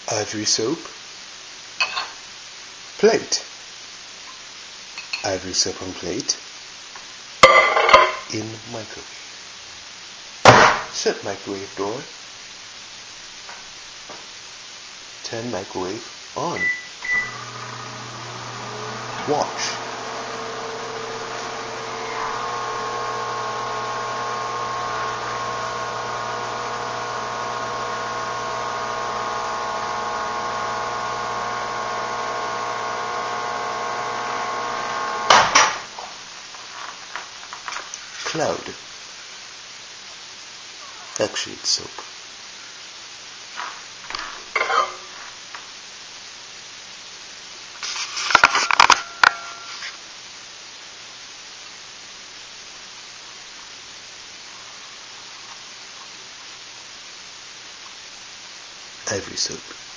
Ivory soap. Plate. Ivory soap on plate. In microwave. Shut microwave door. Turn microwave on. Watch. Cloud. Actually, it's soap. Ivory soap.